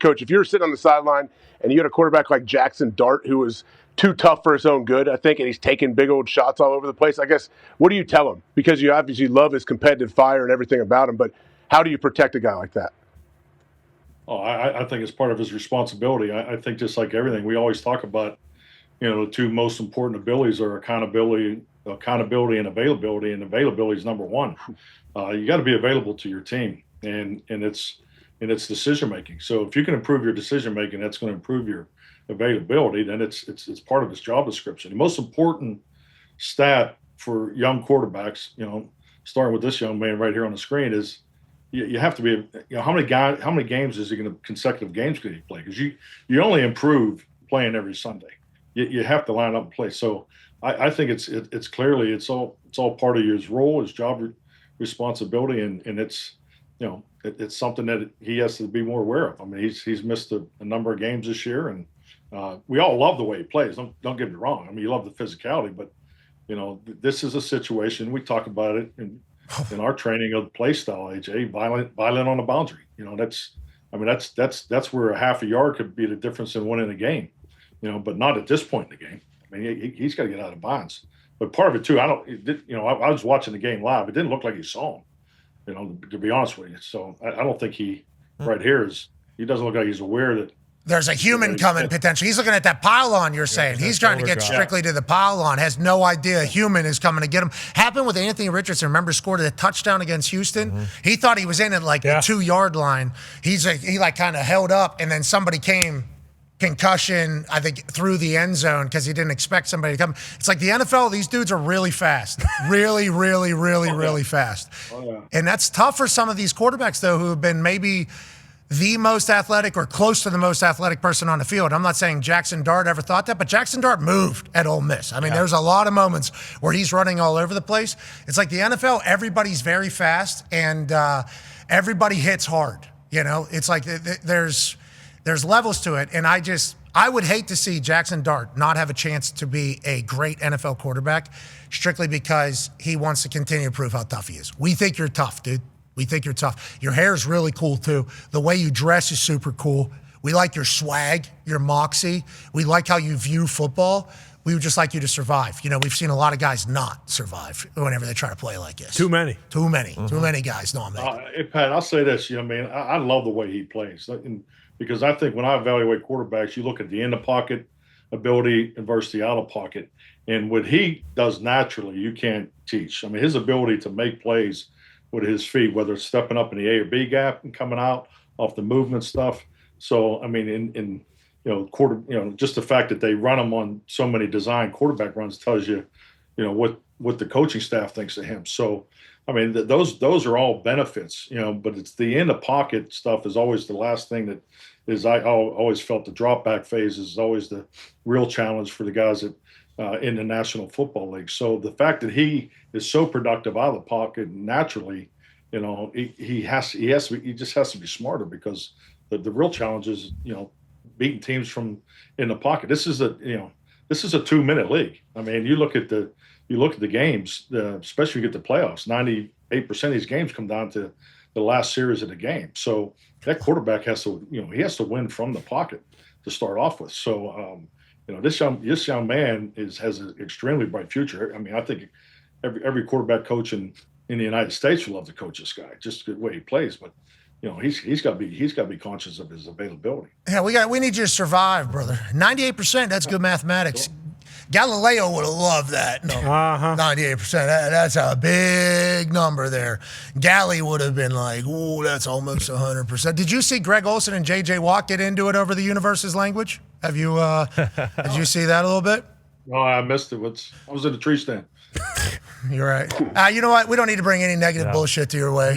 Coach, if you were sitting on the sideline and you had a quarterback like Jaxson Dart who was too tough for his own good, I think, and he's taking big old shots all over the place, I guess, what do you tell him? Because you obviously love his competitive fire and everything about him, but how do you protect a guy like that? Oh, I think it's part of his responsibility. I think just like everything, we always talk about, the two most important abilities are accountability and availability, and availability is number one. You got to be available to your team, and it's decision making. So if you can improve your decision making, that's going to improve your availability. Then it's part of his job description. The most important stat for young quarterbacks, starting with this young man right here on the screen, is you have to be, how many games is he going to consecutive games can he play? Because you only improve playing every Sunday. You have to line up and play. So I think it's clearly it's all part of his role, his job responsibility, and it's it's something that he has to be more aware of. I mean, he's missed a number of games this year, and we all love the way he plays. Don't get me wrong. I mean, you love the physicality, but this is a situation we talk about it in our training of the play style. AJ, violent on the boundary. That's where a half a yard could be the difference in winning a game. But not at this point in the game. I mean, he's got to get out of bounds. But part of it too, I was watching the game live. It didn't look like he saw him, to be honest with you. So I don't think he doesn't look like he's aware that there's a human coming potentially. He's looking at that pylon, you're saying. He's trying to get strictly to the pylon, has no idea a human is coming to get him. Happened with Anthony Richardson. Remember, scored a touchdown against Houston? Mm-hmm. He thought he was in at the 2-yard line. He kind of held up, and then somebody came, concussion, I think, through the end zone because he didn't expect somebody to come. It's like the NFL, these dudes are really fast. Really, really, really, really fast. Oh, yeah. And that's tough for some of these quarterbacks, though, who have been maybe the most athletic or close to the most athletic person on the field. I'm not saying Jaxson Dart ever thought that, but Jaxson Dart moved at Ole Miss. I mean, there's a lot of moments where he's running all over the place. It's like the NFL, everybody's very fast, and everybody hits hard. It's like there's levels to it, and I would hate to see Jaxson Dart not have a chance to be a great NFL quarterback strictly because he wants to continue to prove how tough he is. We think you're tough, dude. We think you're tough. Your hair is really cool, too. The way you dress is super cool. We like your swag, your moxie. We like how you view football. We would just like you to survive. We've seen a lot of guys not survive whenever they try to play like this. Too many. Mm-hmm. Too many guys not make it. Hey, Pat, I'll say this. I love the way he plays. Because I think when I evaluate quarterbacks, you look at the in-the-pocket ability versus the out-of-pocket. And what he does naturally, you can't teach. I mean, his ability to make plays with his feet, whether it's stepping up in the A or B gap and coming out off the movement stuff. So, I mean, just the fact that they run him on so many design quarterback runs tells you, what the coaching staff thinks of him. So, I mean, those are all benefits, but it's the in the pocket stuff is always the last thing that is. I always felt the drop back phase is always the real challenge for the guys that in the National Football League. So the fact that he is so productive out of the pocket naturally, he just has to be smarter because the real challenge is beating teams from in the pocket. This is a 2-minute league. I mean, you look at the games, especially you get the playoffs. 98% of these games come down to the last series of the game. So that quarterback has to, he has to win from the pocket to start off with. So, this young man has an extremely bright future. I mean, I think every quarterback coach in the United States would love to coach this guy, just the way he plays. But he's got to be conscious of his availability. Yeah, we need you to survive, brother. 98%. That's good mathematics. Galileo would have loved that. No, 98%. That's a big number there. Gally would have been like, ooh, that's almost 100%. Did you see Greg Olson and J.J. Watt get into it over the universe's language? Have you? Did you see that a little bit? No, I missed it. I was in the tree stand. You're right. You know what? We don't need to bring any negative bullshit to your way.